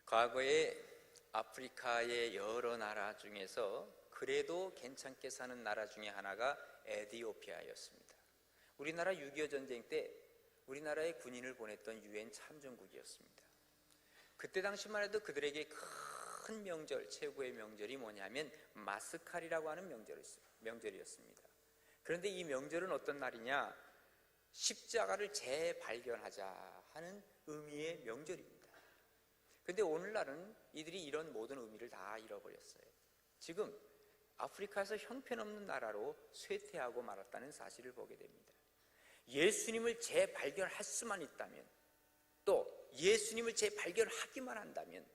과거에 아프리카의 여러 나라 중에서 그래도 괜찮게 사는 나라 중에 하나가 에티오피아였습니다. 우리나라 6.25 전쟁 때 우리나라에 군인을 보냈던 유엔 참전국이었습니다. 그때 당시만 해도 그들에게 큰 명절, 최고의 명절이 뭐냐면 마스칼이라고 하는 명절이었습니다. 그런데 이 명절은 어떤 날이냐? 십자가를 재발견하자 하는 의미의 명절입니다. 그런데 오늘날은 이들이 이런 모든 의미를 다 잃어버렸어요. 지금 아프리카에서 형편없는 나라로 쇠퇴하고 말았다는 사실을 보게 됩니다. 예수님을 재발견할 수만 있다면, 또 예수님을 재발견하기만 한다면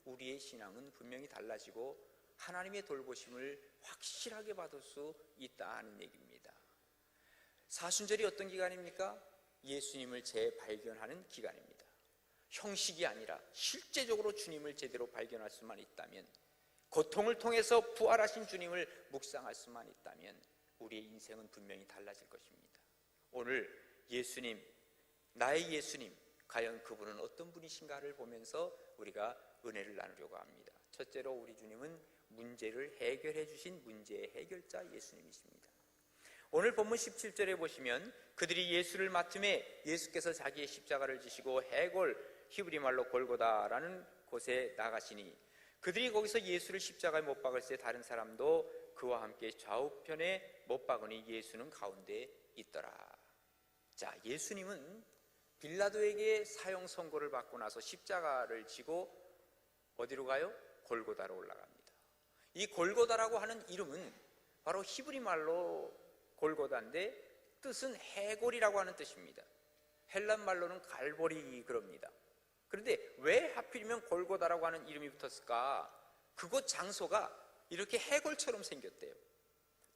우리의 신앙은 분명히 달라지고 하나님의 돌보심을 확실하게 받을 수 있다 하는 얘기입니다. 사순절이 어떤 기간입니까? 예수님을 재발견하는 기간입니다. 형식이 아니라 실제적으로 주님을 제대로 발견할 수만 있다면, 고통을 통해서 부활하신 주님을 묵상할 수만 있다면 우리의 인생은 분명히 달라질 것입니다. 오늘 예수님, 나의 예수님, 과연 그분은 어떤 분이신가를 보면서 우리가 은혜를 나누려고 합니다. 첫째로 우리 주님은 문제를 해결해 주신 문제의 해결자 예수님이십니다. 오늘 본문 17절에 보시면 그들이 예수를 맡음에 예수께서 자기의 십자가를 지시고 해골, 히브리 말로 골고다라는 곳에 나가시니, 그들이 거기서 예수를 십자가에 못 박을 때 다른 사람도 그와 함께 좌우편에 못 박으니 예수는 가운데 있더라. 자, 예수님은 빌라도에게 사형 선고를 받고 나서 십자가를 지고 어디로 가요? 골고다로 올라갑니다. 이 골고다라고 하는 이름은 바로 히브리 말로 골고다인데 뜻은 해골이라고 하는 뜻입니다. 헬란 말로는 갈보리 그럽니다. 그런데 왜 하필이면 골고다라고 하는 이름이 붙었을까? 그곳 장소가 이렇게 해골처럼 생겼대요.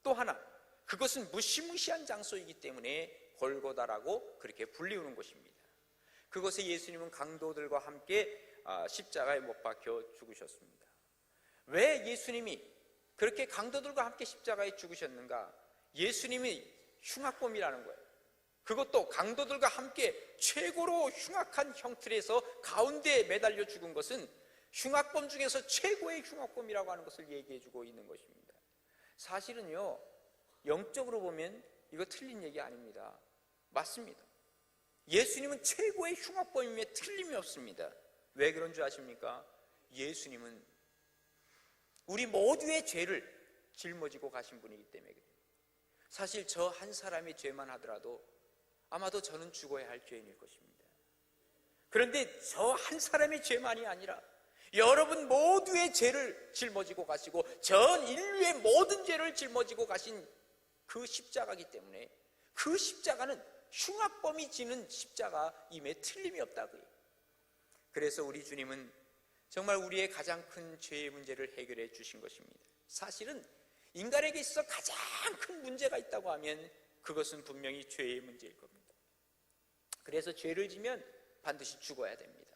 또 하나, 그것은 무시무시한 장소이기 때문에 골고다라고 그렇게 불리우는 곳입니다. 그곳에 예수님은 강도들과 함께 십자가에 못 박혀 죽으셨습니다. 왜 예수님이 그렇게 강도들과 함께 십자가에 죽으셨는가? 예수님이 흉악범이라는 거예요. 그것도 강도들과 함께 최고로 흉악한 형틀에서 가운데에 매달려 죽은 것은 흉악범 중에서 최고의 흉악범이라고 하는 것을 얘기해주고 있는 것입니다. 사실은요, 영적으로 보면 이거 틀린 얘기 아닙니다. 맞습니다. 예수님은 최고의 흉악범임에 틀림이 없습니다. 왜 그런 줄 아십니까? 예수님은 우리 모두의 죄를 짊어지고 가신 분이기 때문에 그래요. 사실 저 한 사람의 죄만 하더라도 아마도 저는 죽어야 할 죄인일 것입니다. 그런데 저 한 사람의 죄만이 아니라 여러분 모두의 죄를 짊어지고 가시고 전 인류의 모든 죄를 짊어지고 가신 그 십자가이기 때문에 그 십자가는 흉악범이 지는 십자가임에 틀림이 없다고요. 그래서 우리 주님은 정말 우리의 가장 큰 죄의 문제를 해결해 주신 것입니다. 사실은 인간에게 있어 가장 큰 문제가 있다고 하면 그것은 분명히 죄의 문제일 겁니다. 그래서 죄를 지면 반드시 죽어야 됩니다.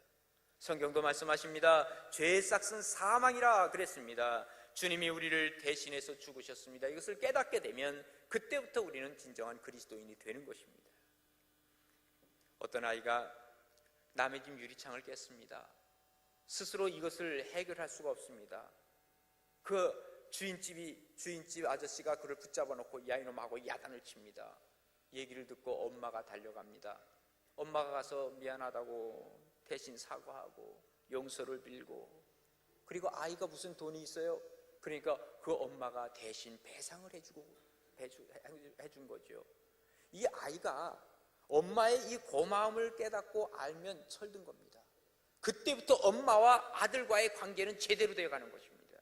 성경도 말씀하십니다. 죄의 싹은 사망이라 그랬습니다. 주님이 우리를 대신해서 죽으셨습니다. 이것을 깨닫게 되면 그때부터 우리는 진정한 그리스도인이 되는 것입니다. 어떤 아이가 남의 집 유리창을 깼습니다. 스스로 이것을 해결할 수가 없습니다. 그 주인집 아저씨가 그를 붙잡아 놓고 야 이놈하고 야단을 칩니다. 얘기를 듣고 엄마가 달려갑니다. 엄마가 가서 미안하다고 대신 사과하고 용서를 빌고, 그리고 아이가 무슨 돈이 있어요? 그러니까 그 엄마가 대신 배상을 해준 거죠. 이 아이가 엄마의 이 고마움을 깨닫고 알면 철든 겁니다. 그때부터 엄마와 아들과의 관계는 제대로 되어가는 것입니다.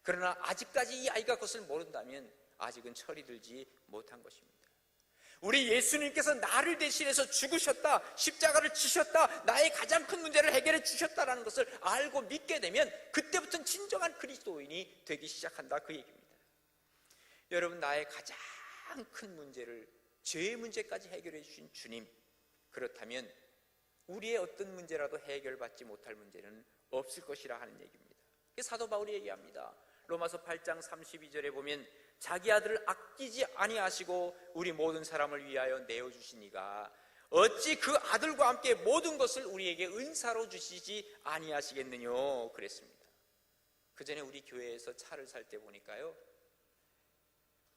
그러나 아직까지 이 아이가 그것을 모른다면 아직은 철이 들지 못한 것입니다. 우리 예수님께서 나를 대신해서 죽으셨다, 십자가를 지셨다, 나의 가장 큰 문제를 해결해 주셨다라는 것을 알고 믿게 되면 그때부터는 진정한 그리스도인이 되기 시작한다, 그 얘기입니다. 여러분, 나의 가장 큰 문제를, 죄의 문제까지 해결해 주신 주님, 그렇다면 우리의 어떤 문제라도 해결받지 못할 문제는 없을 것이라 하는 얘기입니다. 사도 바울이 얘기합니다. 로마서 8장 32절에 보면 자기 아들을 아끼지 아니하시고 우리 모든 사람을 위하여 내어주시니가 어찌 그 아들과 함께 모든 것을 우리에게 은사로 주시지 아니하시겠느냐 그랬습니다. 그 전에 우리 교회에서 차를 살 때 보니까요,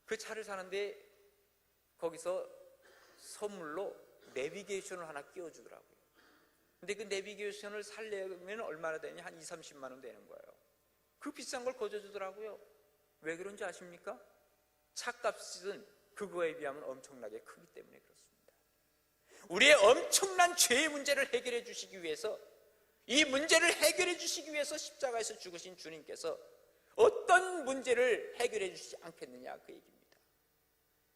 그 차를 사는데 거기서 선물로 내비게이션을 하나 끼워주더라고요. 근데 그 내비게이션을 살려면 얼마나 되냐? 한 20-30만 원 되는 거예요. 그 비싼 걸 거저주더라고요. 왜 그런지 아십니까? 차값은 그거에 비하면 엄청나게 크기 때문에 그렇습니다. 우리의 엄청난 죄의 문제를 해결해 주시기 위해서, 이 문제를 해결해 주시기 위해서 십자가에서 죽으신 주님께서 어떤 문제를 해결해 주시지 않겠느냐 그 얘기입니다.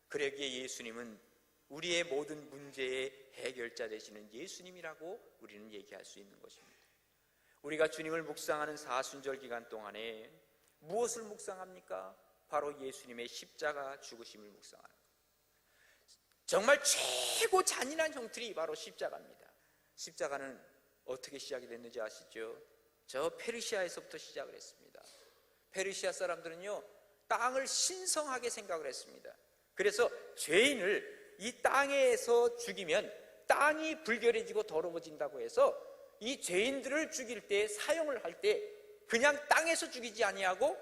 그러기에 예수님은 우리의 모든 문제의 해결자 되시는 예수님이라고 우리는 얘기할 수 있는 것입니다. 우리가 주님을 묵상하는 사순절 기간 동안에 무엇을 묵상합니까? 바로 예수님의 십자가 죽으심을 묵상하는 거예요. 정말 최고 잔인한 형틀이 바로 십자가입니다. 십자가는 어떻게 시작이 됐는지 아시죠? 저 페르시아에서부터 시작을 했습니다. 페르시아 사람들은요, 땅을 신성하게 생각을 했습니다. 그래서 죄인을 이 땅에서 죽이면 땅이 불결해지고 더러워진다고 해서 이 죄인들을 죽일 때, 사형을 할 때 그냥 땅에서 죽이지 아니하고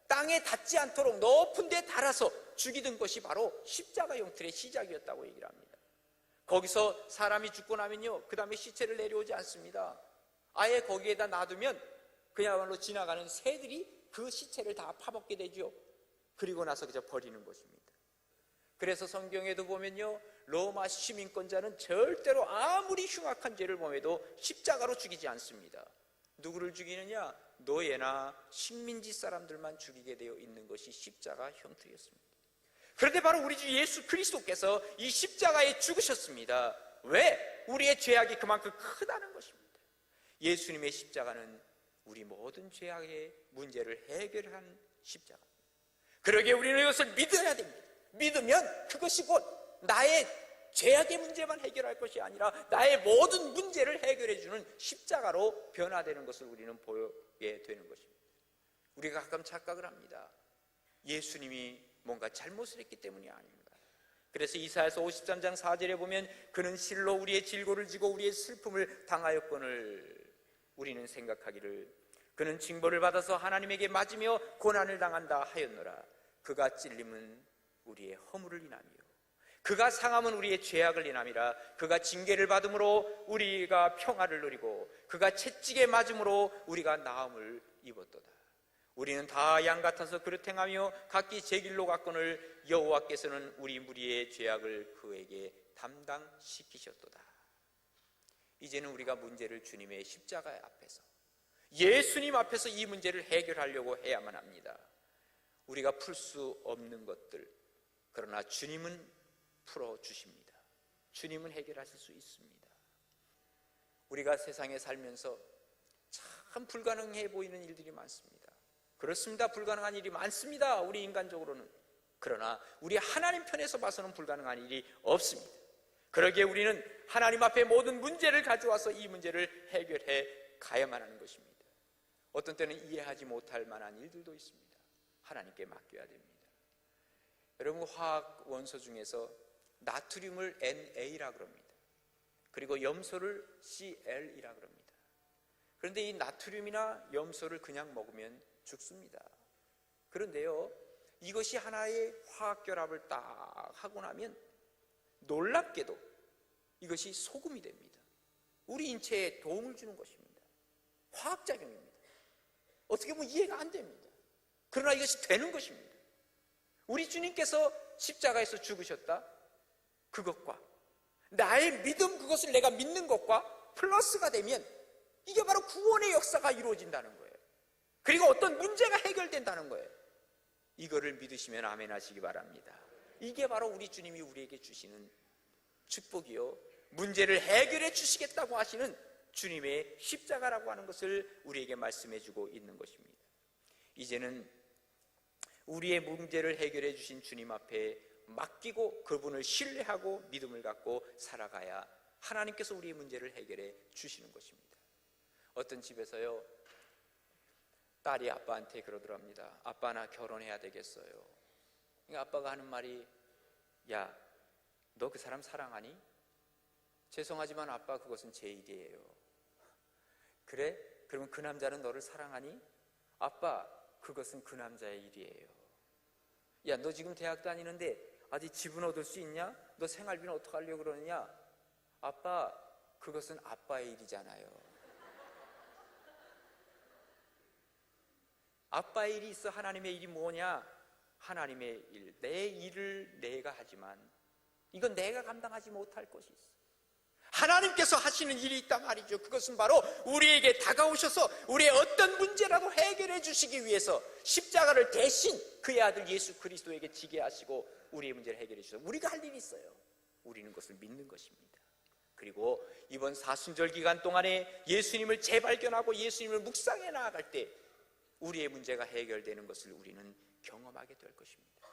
땅에 닿지 않도록 높은 데 달아서 죽이던 것이 바로 십자가 형틀의 시작이었다고 얘기를 합니다. 거기서 사람이 죽고 나면요, 그 다음에 시체를 내려오지 않습니다. 아예 거기에다 놔두면 그야말로 지나가는 새들이 그 시체를 다 파먹게 되죠. 그리고 나서 그저 버리는 것입니다. 그래서 성경에도 보면요, 로마 시민권자는 절대로 아무리 흉악한 죄를 범해도 십자가로 죽이지 않습니다. 누구를 죽이느냐? 노예나 식민지 사람들만 죽이게 되어 있는 것이 십자가 형틀이었습니다. 그런데 바로 우리 주 예수 그리스도께서 이 십자가에 죽으셨습니다. 왜? 우리의 죄악이 그만큼 크다는 것입니다. 예수님의 십자가는 우리 모든 죄악의 문제를 해결한 십자가입니다. 그러기에 우리는 이것을 믿어야 됩니다. 믿으면 그것이 곧 나의 죄악의 문제만 해결할 것이 아니라 나의 모든 문제를 해결해 주는 십자가로 변화되는 것을 우리는 보게 되는 것입니다. 우리가 가끔 착각을 합니다. 예수님이 뭔가 잘못을 했기 때문이 아닌가. 그래서 이사야서 53장 4절에 보면 그는 실로 우리의 질고를 지고 우리의 슬픔을 당하였거늘 우리는 생각하기를 그는 징벌을 받아서 하나님에게 맞으며 고난을 당한다 하였노라. 그가 찔림은 우리의 허물을 인하며 그가 상함은 우리의 죄악을 인함이라. 그가 징계를 받음으로 우리가 평화를 누리고 그가 채찍에 맞음으로 우리가 나음을 입었도다. 우리는 다 양 같아서 그릇 행하며 각기 제 길로 갔거늘 여호와께서는 우리 무리의 죄악을 그에게 담당시키셨도다. 이제는 우리가 문제를 주님의 십자가 앞에서, 예수님 앞에서 이 문제를 해결하려고 해야만 합니다. 우리가 풀 수 없는 것들, 그러나 주님은 풀어주십니다. 주님은 해결하실 수 있습니다. 우리가 세상에 살면서 참 불가능해 보이는 일들이 많습니다. 그렇습니다. 불가능한 일이 많습니다. 우리 인간적으로는. 그러나 우리 하나님 편에서 봐서는 불가능한 일이 없습니다. 그러기에 우리는 하나님 앞에 모든 문제를 가져와서 이 문제를 해결해 가야만 하는 것입니다. 어떤 때는 이해하지 못할 만한 일들도 있습니다. 하나님께 맡겨야 됩니다. 여러분, 화학 원소 중에서 나트륨을 NA라 그럽니다. 그리고 염소를 CL이라 그럽니다. 그런데 이 나트륨이나 염소를 그냥 먹으면 죽습니다. 그런데요, 이것이 하나의 화학 결합을 딱 하고 나면 놀랍게도 이것이 소금이 됩니다. 우리 인체에 도움을 주는 것입니다. 화학작용입니다. 어떻게 보면 이해가 안 됩니다. 그러나 이것이 되는 것입니다. 우리 주님께서 십자가에서 죽으셨다, 그것과 나의 믿음, 그것을 내가 믿는 것과 플러스가 되면 이게 바로 구원의 역사가 이루어진다는 거예요. 그리고 어떤 문제가 해결된다는 거예요. 이거를 믿으시면 아멘 하시기 바랍니다. 이게 바로 우리 주님이 우리에게 주시는 축복이요, 문제를 해결해 주시겠다고 하시는 주님의 십자가라고 하는 것을 우리에게 말씀해 주고 있는 것입니다. 이제는 우리의 문제를 해결해 주신 주님 앞에 맡기고 그분을 신뢰하고 믿음을 갖고 살아가야 하나님께서 우리의 문제를 해결해 주시는 것입니다. 어떤 집에서요, 딸이 아빠한테 그러더랍니다. 아빠, 나 결혼해야 되겠어요. 그러니까 아빠가 하는 말이, 야, 너 그 사람 사랑하니? 죄송하지만 아빠, 그것은 제 일이에요. 그래? 그러면 그 남자는 너를 사랑하니? 아빠, 그것은 그 남자의 일이에요. 야, 너 지금 대학 다니는데 아직 집은 얻을 수 있냐? 너 생활비는 어떻게 하려고 그러느냐? 아빠, 그것은 아빠의 일이잖아요. 아빠의 일이 있어. 하나님의 일이 뭐냐? 하나님의 일, 내 일을 내가 하지만 이건 내가 감당하지 못할 것이 있어. 하나님께서 하시는 일이 있단 말이죠. 그것은 바로 우리에게 다가오셔서 우리의 어떤 문제라도 해결해 주시기 위해서 십자가를 대신 그의 아들 예수 그리스도에게 지게 하시고 우리의 문제를 해결해 주셔서 우리가 할 일이 있어요. 우리는 그것을 믿는 것입니다. 그리고 이번 사순절 기간 동안에 예수님을 재발견하고 예수님을 묵상해 나아갈 때 우리의 문제가 해결되는 것을 우리는 경험하게 될 것입니다.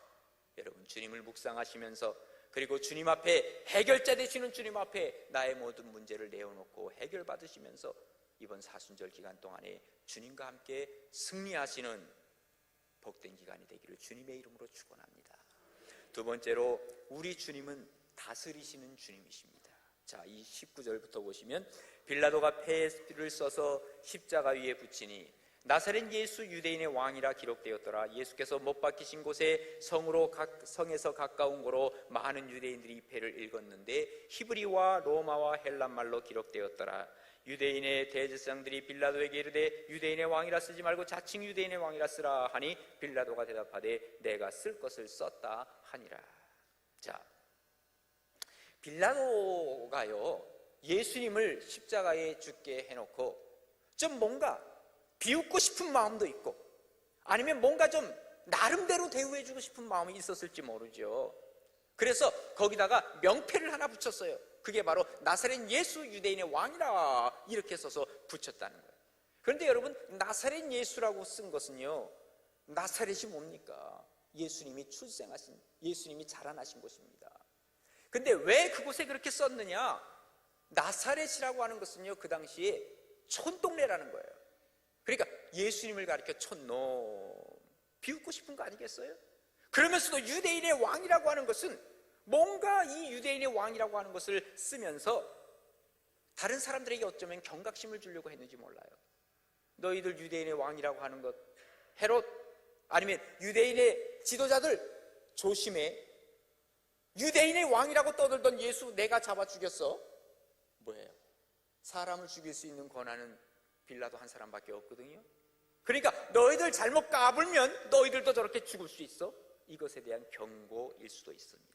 여러분, 주님을 묵상하시면서 그리고 주님 앞에, 해결자 되시는 주님 앞에 나의 모든 문제를 내어놓고 해결받으시면서 이번 사순절 기간 동안에 주님과 함께 승리하시는 복된 기간이 되기를 주님의 이름으로 축원합니다. 두 번째로, 우리 주님은 다스리시는 주님이십니다. 자, 이 19절부터 보시면 빌라도가 패를 써서 십자가 위에 붙이니 나사렛 예수 유대인의 왕이라 기록되었더라. 예수께서 못 박히신 곳에 성에서 가까운 곳으로 많은 유대인들이 이 패를 읽었는데 히브리와 로마와 헬란말로 기록되었더라. 유대인의 대제사장들이 빌라도에게 이르되 유대인의 왕이라 쓰지 말고 자칭 유대인의 왕이라 쓰라 하니 빌라도가 대답하되 내가 쓸 것을 썼다 하니라. 자, 빌라도가요, 예수님을 십자가에 죽게 해놓고 좀 뭔가 비웃고 싶은 마음도 있고 아니면 뭔가 좀 나름대로 대우해주고 싶은 마음이 있었을지 모르죠. 그래서 거기다가 명패를 하나 붙였어요. 그게 바로 나사렛 예수 유대인의 왕이라 이렇게 써서 붙였다는 거예요. 그런데 여러분, 나사렛 예수라고 쓴 것은요, 나사렛이 뭡니까? 예수님이 출생하신, 예수님이 자라나신 곳입니다. 근데 왜 그곳에 그렇게 썼느냐? 나사렛이라고 하는 것은요, 그 당시에 촌동네라는 거예요. 그러니까 예수님을 가리켜 촌놈, 비웃고 싶은 거 아니겠어요? 그러면서도 유대인의 왕이라고 하는 것은 뭔가 이 유대인의 왕이라고 하는 것을 쓰면서 다른 사람들에게 어쩌면 경각심을 주려고 했는지 몰라요. 너희들 유대인의 왕이라고 하는 것, 헤롯 아니면 유대인의 지도자들 조심해. 유대인의 왕이라고 떠들던 예수 내가 잡아 죽였어. 뭐예요? 사람을 죽일 수 있는 권한은 빌라도 한 사람밖에 없거든요. 그러니까 너희들 잘못 까불면 너희들도 저렇게 죽을 수 있어. 이것에 대한 경고일 수도 있습니다.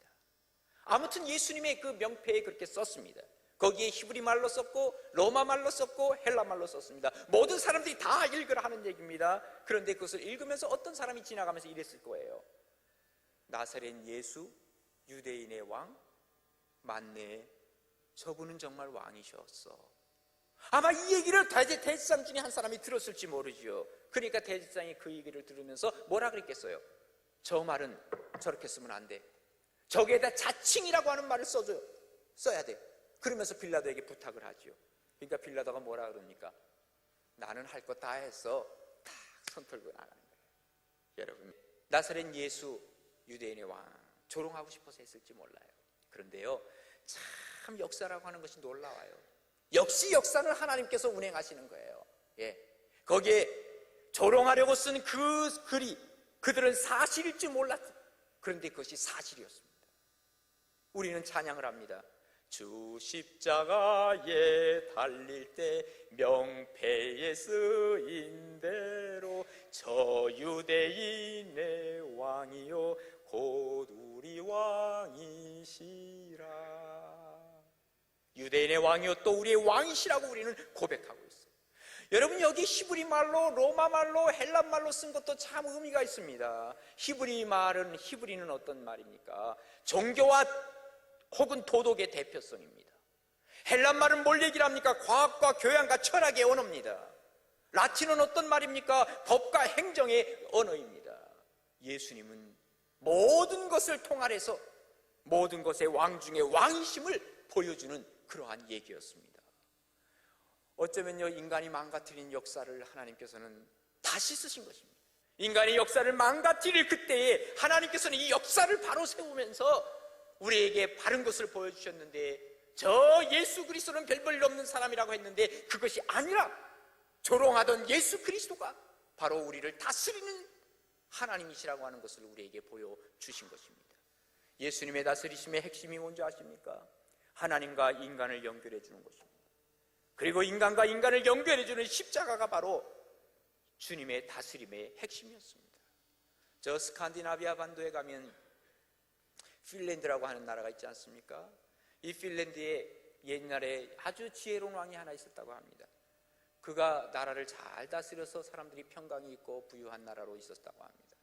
아무튼 예수님의 그 명패에 그렇게 썼습니다. 거기에 히브리 말로 썼고 로마 말로 썼고 헬라 말로 썼습니다. 모든 사람들이 다 읽으라 하는 얘기입니다. 그런데 그것을 읽으면서 어떤 사람이 지나가면서 이랬을 거예요. 나사렛 예수 유대인의 왕 맞네. 저분은 정말 왕이셨어. 아마 이 얘기를 대제사장 중에 한 사람이 들었을지 모르죠. 그러니까 대제사장이 그 얘기를 들으면서 뭐라 그랬겠어요? 저 말은 저렇게 쓰면 안 돼. 저기에다 자칭이라고 하는 말을 써야 돼. 그러면서 빌라도에게 부탁을 하죠. 그러니까 빌라도가 뭐라 그럽니까? 나는 할 거 다 했어. 딱 손 털고 나가는 거예요. 여러분, 나사렛 예수 유대인의 왕 조롱하고 싶어서 했을지 몰라요. 그런데요, 참 역사라고 하는 것이 놀라워요. 역시 역사는 하나님께서 운행하시는 거예요. 예. 거기에 조롱하려고 쓴 그 글이 그들은 사실일 줄 몰랐죠. 그런데 그것이 사실이었습니다. 우리는 찬양을 합니다. 주 십자가에 달릴 때 명패에 쓰인 대로 저 유대인의 왕이요 곧 우리 왕이시라. 유대인의 왕이요 또 우리의 왕이시라고 우리는 고백하고 있어요. 여러분, 여기 히브리 말로 로마 말로 헬란 말로 쓴 것도 참 의미가 있습니다. 히브리는 어떤 말입니까? 종교와 혹은 도덕의 대표성입니다. 헬란 말은 뭘 얘기를 합니까? 과학과 교양과 철학의 언어입니다. 라틴은 어떤 말입니까? 법과 행정의 언어입니다. 예수님은 모든 것을 통할해서 모든 것의 왕 중에 왕이심을 보여주는 그러한 얘기였습니다. 어쩌면요, 인간이 망가뜨린 역사를 하나님께서는 다시 쓰신 것입니다. 인간의 역사를 망가뜨릴 그때에 하나님께서는 이 역사를 바로 세우면서 우리에게 바른 것을 보여주셨는데 저 예수 그리스도는 별 볼 일 없는 사람이라고 했는데 그것이 아니라 조롱하던 예수 그리스도가 바로 우리를 다스리는 하나님이시라고 하는 것을 우리에게 보여주신 것입니다. 예수님의 다스리심의 핵심이 뭔지 아십니까? 하나님과 인간을 연결해 주는 것입니다. 그리고 인간과 인간을 연결해 주는 십자가가 바로 주님의 다스림의 핵심이었습니다. 저 스칸디나비아 반도에 가면 핀란드라고 하는 나라가 있지 않습니까? 이 핀란드에 옛날에 아주 지혜로운 왕이 하나 있었다고 합니다. 그가 나라를 잘 다스려서 사람들이 평강이 있고 부유한 나라로 있었다고 합니다.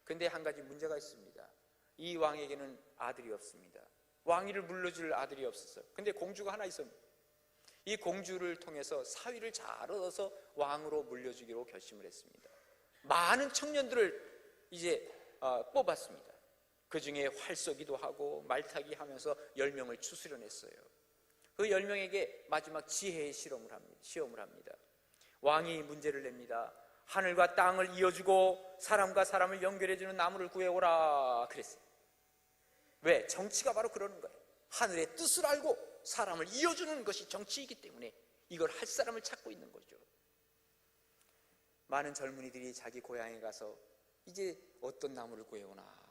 그런데 한 가지 문제가 있습니다. 이 왕에게는 아들이 없습니다. 왕위를 물려줄 아들이 없었어요. 근데 공주가 하나 있었습니다. 이 공주를 통해서 사위를 잘 얻어서 왕으로 물려주기로 결심을 했습니다. 많은 청년들을 이제 뽑았습니다. 그 중에 활쏘기도 하고 말타기 하면서 10명을 추수려냈어요. 그 10명에게 마지막 지혜의 시험을 합니다. 왕이 문제를 냅니다. 하늘과 땅을 이어주고 사람과 사람을 연결해주는 나무를 구해오라 그랬어요. 왜? 정치가 바로 그러는 거예요. 하늘의 뜻을 알고 사람을 이어주는 것이 정치이기 때문에 이걸 할 사람을 찾고 있는 거죠. 많은 젊은이들이 자기 고향에 가서 이제 어떤 나무를 구해오나,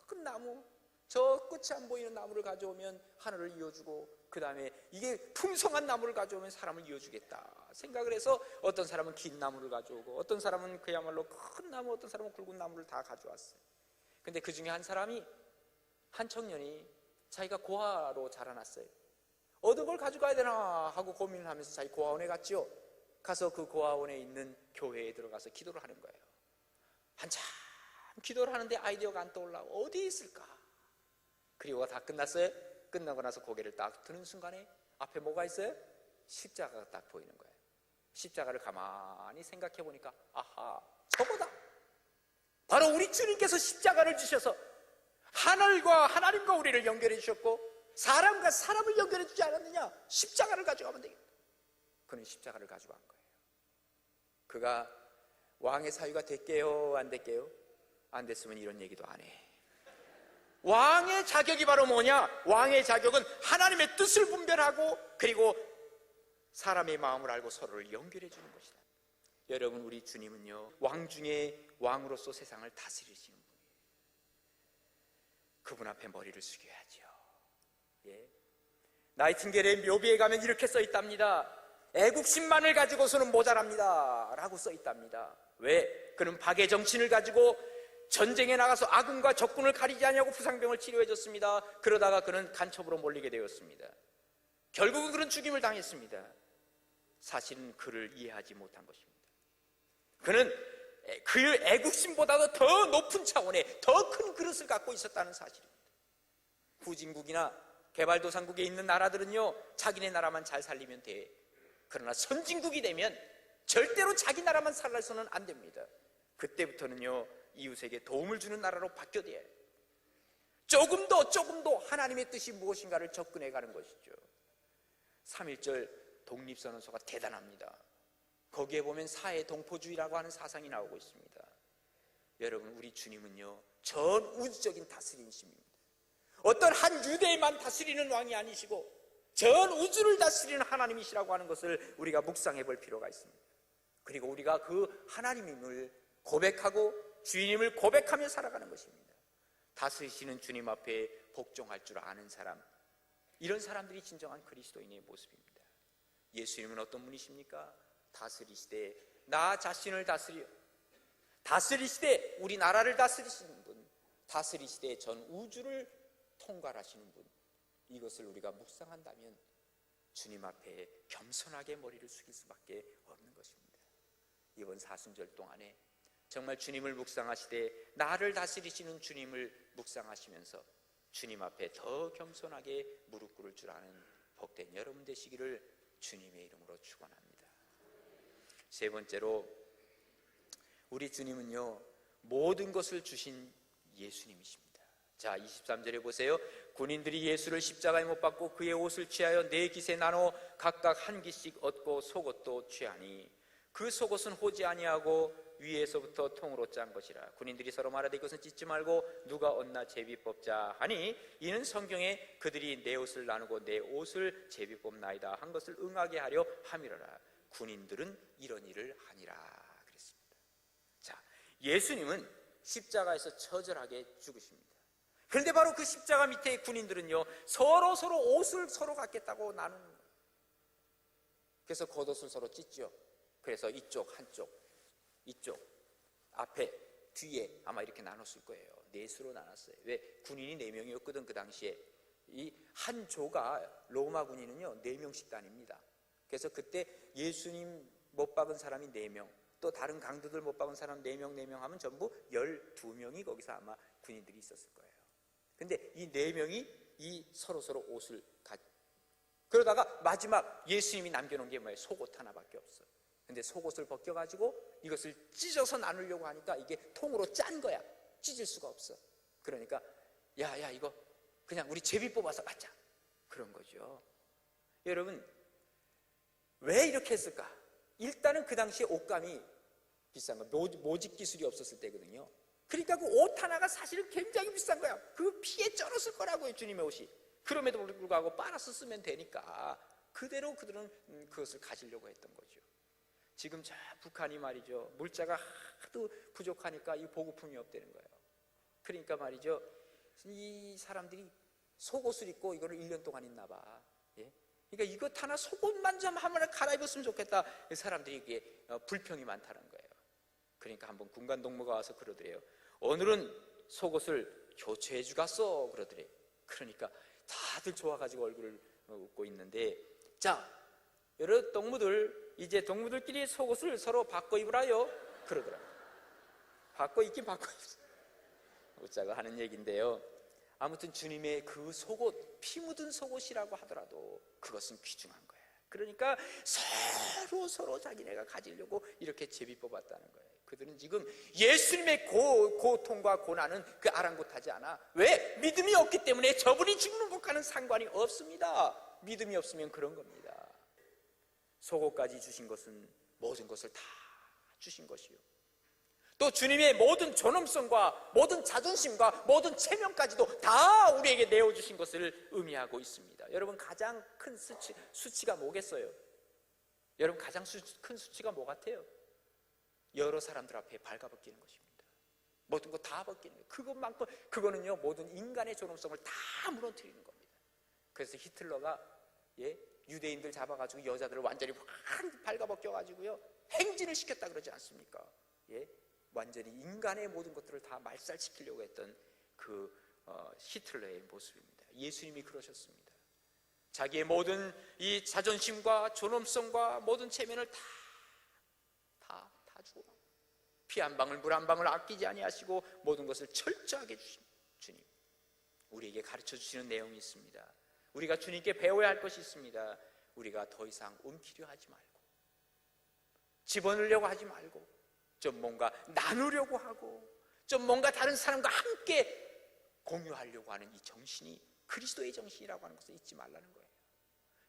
큰 나무, 저 끝이 안 보이는 나무를 가져오면 하늘을 이어주고 그 다음에 이게 풍성한 나무를 가져오면 사람을 이어주겠다 생각을 해서 어떤 사람은 긴 나무를 가져오고 어떤 사람은 그야말로 큰 나무, 어떤 사람은 굵은 나무를 다 가져왔어요. 근데 그 중에 한 청년이 자기가 고아로 자라났어요. 어떤 걸 가져가야 되나 하고 고민을 하면서 자기 고아원에 갔죠. 가서 그 고아원에 있는 교회에 들어가서 기도를 하는 거예요. 한참 기도를 하는데 아이디어가 안 떠올라. 어디에 있을까? 그리고 다 끝났어요. 끝나고 나서 고개를 딱 드는 순간에 앞에 뭐가 있어요? 십자가가 딱 보이는 거예요. 십자가를 가만히 생각해 보니까 아하, 저거다. 바로 우리 주님께서 십자가를 주셔서 하나님과 우리를 연결해 주셨고 사람과 사람을 연결해 주지 않았느냐? 십자가를 가져가면 되겠다. 그는 십자가를 가져간 거예요. 그가 왕의 사위가 됐게요? 안 됐게요? 안 됐으면 이런 얘기도 안 해. 왕의 자격이 바로 뭐냐? 왕의 자격은 하나님의 뜻을 분별하고 그리고 사람의 마음을 알고 서로를 연결해 주는 것이다. 여러분, 우리 주님은요, 왕 중에 왕으로서 세상을 다스리시는 분이에요. 그분 앞에 머리를 숙여야죠. 예. 나이팅게일의 묘비에 가면 이렇게 써 있답니다. 애국심만을 가지고서는 모자랍니다 라고 써 있답니다. 왜? 그는 박의 정신을 가지고 전쟁에 나가서 아군과 적군을 가리지 않냐고 부상병을 치료해 줬습니다. 그러다가 그는 간첩으로 몰리게 되었습니다. 결국은 그는 죽임을 당했습니다. 사실은 그를 이해하지 못한 것입니다. 그는 그 애국심보다도 더 높은 차원의 더 큰 그릇을 갖고 있었다는 사실입니다. 후진국이나 개발도상국에 있는 나라들은요, 자기네 나라만 잘 살리면 돼. 그러나 선진국이 되면 절대로 자기 나라만 살아서는 안 됩니다. 그때부터는요, 이웃에게 도움을 주는 나라로 바뀌어야 해요. 조금 더 하나님의 뜻이 무엇인가를 접근해 가는 것이죠. 3.1절 독립선언서가 대단합니다. 거기에 보면 사회 동포주의라고 하는 사상이 나오고 있습니다. 여러분, 우리 주님은요, 전 우주적인 다스림이십니다. 어떤 한 유대만 다스리는 왕이 아니시고 전 우주를 다스리는 하나님이시라고 하는 것을 우리가 묵상해 볼 필요가 있습니다. 그리고 우리가 그 하나님임을 고백하고 주님을 고백하며 살아가는 것입니다. 다스리시는 주님 앞에 복종할 줄 아는 사람, 이런 사람들이 진정한 그리스도인의 모습입니다. 예수님은 어떤 분이십니까? 다스리시되 나 자신을 다스리시되 우리 나라를 다스리시는 분, 다스리시되 전 우주를 통괄하시는 분, 이것을 우리가 묵상한다면 주님 앞에 겸손하게 머리를 숙일 수밖에 없는 것입니다. 이번 사순절 동안에 정말 주님을 묵상하시되 나를 다스리시는 주님을 묵상하시면서 주님 앞에 더 겸손하게 무릎 꿇을 줄 아는 복된 여러분 되시기를 주님의 이름으로 축원합니다. 세 번째로, 우리 주님은요, 모든 것을 주신 예수님이십니다. 자, 23절에 보세요. 군인들이 예수를 십자가에 못 박고 그의 옷을 취하여 네 깃에 나눠 각각 한 깃씩 얻고 속옷도 취하니 그 속옷은 호지 아니하고 위에서부터 통으로 짠 것이라. 군인들이 서로 말하되 이것은 찢지 말고 누가 얻나 제비 뽑자 하니 이는 성경에 그들이 내 옷을 나누고 내 옷을 제비 뽑나이다 한 것을 응하게 하려 함이로라. 군인들은 이런 일을 하니라 그랬습니다. 자, 예수님은 십자가에서 처절하게 죽으십니다. 그런데 바로 그 십자가 밑에 군인들은요, 서로 옷을 서로 갖겠다고 나누는 거예요. 그래서 겉옷을 서로 찢죠. 그래서 이쪽 한쪽, 이쪽 앞에 뒤에 아마 이렇게 나눴을 거예요. 넷으로 나눴어요. 왜? 군인이 4명이었거든 그 당시에. 이 한 조가 로마 군인은요 4명씩 다닙니다. 그래서 그때 예수님 못 박은 사람이 4명, 또 다른 강도들 못 박은 사람 4명 하면 전부 12명이 거기서 아마 군인들이 있었을 거예요. 근데 이 4명이 이 서로 옷을 그러다가 마지막 예수님이 남겨놓은 게 뭐예요? 속옷 하나밖에 없어. 근데 속옷을 벗겨가지고 이것을 찢어서 나누려고 하니까 이게 통으로 짠 거야. 찢을 수가 없어. 그러니까 야 이거 그냥 우리 제비 뽑아서 받자, 그런 거죠. 여러분, 왜 이렇게 했을까? 일단은 그 당시에 옷감이 비싼 거, 모직 기술이 없었을 때거든요. 그러니까 그 옷 하나가 사실은 굉장히 비싼 거야. 그 피에 쩔었을 거라고요, 주님의 옷이. 그럼에도 불구하고 빨아서 쓰면 되니까 그대로 그들은 그것을 가지려고 했던 거죠. 지금 저 북한이 말이죠, 물자가 하도 부족하니까 이 보급품이 없다는 거예요. 그러니까 말이죠, 이 사람들이 속옷을 입고 이거를 1년 동안 입나 봐. 예? 그러니까 이것 하나, 속옷만 좀 한번 갈아입었으면 좋겠다. 사람들이 이게 불평이 많다는 거예요. 그러니까 한번 군관 동무가 와서 그러더래요. 오늘은 속옷을 교체해 주갔어, 그러더래요. 그러니까 다들 좋아가지고 얼굴을 웃고 있는데, 자, 여러 동무들, 이제 동무들끼리 속옷을 서로 바꿔 입으라요, 그러더라고요. 바꿔 입긴 바꿔 입자고 하는 얘기인데요. 아무튼 주님의 그 속옷, 피 묻은 속옷이라고 하더라도 그것은 귀중한 거예요. 그러니까 서로 자기네가 가지려고 이렇게 제비 뽑았다는 거예요. 그들은 지금 예수님의 고통과 고난은 그 아랑곳하지 않아. 왜? 믿음이 없기 때문에 저분이 죽는 것과는 상관이 없습니다. 믿음이 없으면 그런 겁니다. 속옷까지 주신 것은 모든 것을 다 주신 것이요, 또 주님의 모든 존엄성과 모든 자존심과 모든 체면까지도 다 우리에게 내어주신 것을 의미하고 있습니다. 여러분, 가장 큰 수치가 뭐겠어요? 여러분, 가장 큰 수치가 뭐 같아요? 여러 사람들 앞에 발가벗기는 것입니다. 모든 거 다 벗기는 거예요. 그것만큼, 그거는요 모든 인간의 존엄성을 다 무너뜨리는 겁니다. 그래서 히틀러가 유대인들 잡아가지고 여자들을 완전히 확 발가벗겨가지고요 행진을 시켰다 그러지 않습니까? 완전히 인간의 모든 것들을 다 말살시키려고 했던 그 히틀러의 모습입니다. 예수님이 그러셨습니다. 자기의 모든 이 자존심과 존엄성과 모든 체면을 다 주고 피 한 방울 물 한 방울 아끼지 아니하시고 모든 것을 철저하게 주신 주님, 우리에게 가르쳐 주시는 내용이 있습니다. 우리가 주님께 배워야 할 것이 있습니다. 우리가 더 이상 움키려 하지 말고, 집어넣으려고 하지 말고, 좀 뭔가 나누려고 하고, 좀 뭔가 다른 사람과 함께 공유하려고 하는 이 정신이 그리스도의 정신이라고 하는 것을 잊지 말라는 거예요.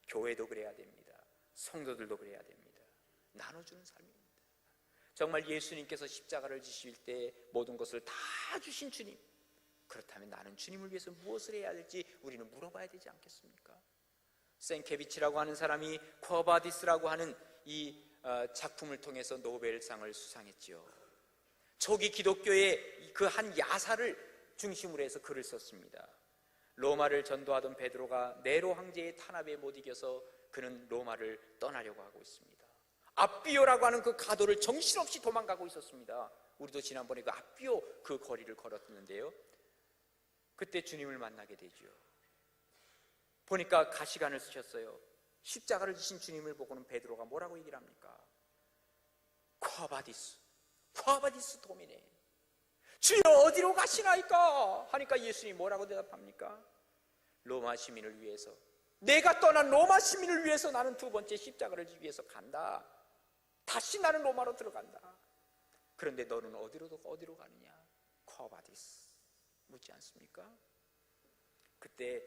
교회도 그래야 됩니다. 성도들도 그래야 됩니다. 나눠주는 삶입니다. 정말 예수님께서 십자가를 지실 때 모든 것을 다 주신 주님, 그렇다면 나는 주님을 위해서 무엇을 해야 될지 우리는 물어봐야 되지 않겠습니까? 생케비치라고 하는 사람이 쿼바디스라고 하는 이 작품을 통해서 노벨상을 수상했지요. 초기 기독교의 그 한 야사를 중심으로 해서 글을 썼습니다. 로마를 전도하던 베드로가 네로 황제의 탄압에 못 이겨서 그는 로마를 떠나려고 하고 있습니다. 앞비오라고 하는 그 가도를 정신없이 도망가고 있었습니다. 우리도 지난번에 그 앞비오 그 거리를 걸었는데요, 그때 주님을 만나게 되죠. 보니까 가시관을 쓰셨어요. 십자가를 지신 주님을 보고는 베드로가 뭐라고 얘기를 합니까? 쿼바디스 도미네, 주여 어디로 가시나이까 하니까 예수님이 뭐라고 대답합니까? 로마 시민을 위해서, 내가 떠난 로마 시민을 위해서 나는 두 번째 십자가를 지기 위해서 간다. 다시 나는 로마로 들어간다. 그런데 너는 어디로 가느냐? 쿼바디스 묻지 않습니까? 그때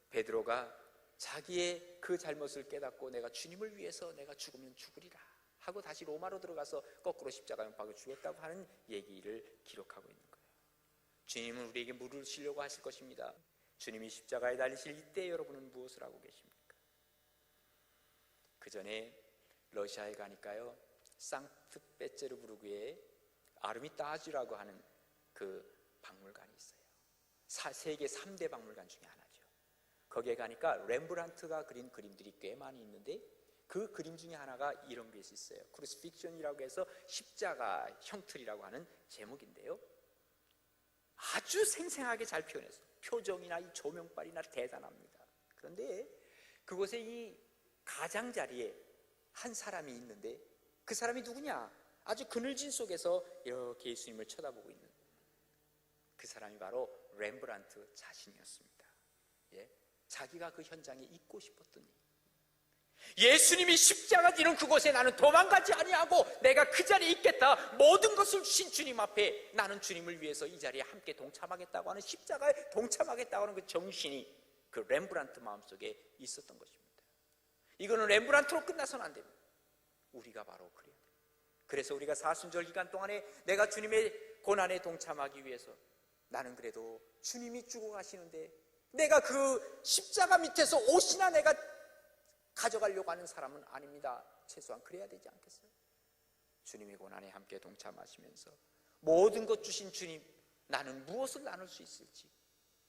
베드로가 자기의 그 잘못을 깨닫고 내가 주님을 위해서 내가 죽으면 죽으리라 하고 다시 로마로 들어가서 거꾸로 십자가에 못 박아 죽었다고 하는 얘기를 기록하고 있는 거예요. 주님은 우리에게 물으시려고 하실 것입니다. 주님이 십자가에 달리실 이때 여러분은 무엇을 하고 계십니까? 그 전에 러시아에 가니까요, 상트페테르부르크에 아르미타주라고 하는 그 박물관이 있어요. 세계 3대 박물관 중에 하나죠. 거기에 가니까 렘브란트가 그린 그림들이 꽤 많이 있는데 그 그림 중에 하나가 이런 게 있어요. 크루시픽션이라고 해서 십자가 형틀이라고 하는 제목인데요, 아주 생생하게 잘 표현했어요. 표정이나 이 조명빨이나 대단합니다. 그런데 그곳에 이 가장자리에 한 사람이 있는데 그 사람이 누구냐? 아주 그늘진 속에서 이렇게 예수님을 쳐다보고 있는 그 사람이 바로 렘브란트 자신이었습니다. 예? 자기가 그 현장에 있고 싶었던 일. 예수님이 십자가 지는 그곳에 나는 도망가지 아니하고 내가 그 자리에 있겠다. 모든 것을 주신 주님 앞에 나는 주님을 위해서 이 자리에 함께 동참하겠다고 하는, 십자가에 동참하겠다고 하는 그 정신이 그 렘브란트 마음속에 있었던 것입니다. 이거는 렘브란트로 끝나서는 안 됩니다. 우리가 바로 그래야 돼요. 그래서 우리가 사순절 기간 동안에 내가 주님의 고난에 동참하기 위해서, 나는 그래도 주님이 주고 가시는데 내가 그 십자가 밑에서 옷이나 내가 가져가려고 하는 사람은 아닙니다. 최소한 그래야 되지 않겠어요? 주님의 고난에 함께 동참하시면서 모든 것 주신 주님, 나는 무엇을 나눌 수 있을지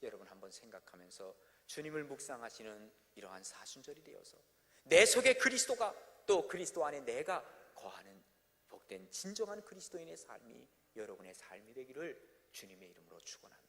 여러분 한번 생각하면서 주님을 묵상하시는 이러한 사순절이 되어서 내 속에 그리스도가, 또 그리스도 안에 내가 거하는 복된 진정한 그리스도인의 삶이 여러분의 삶이 되기를 주님의 이름으로 축원합니다.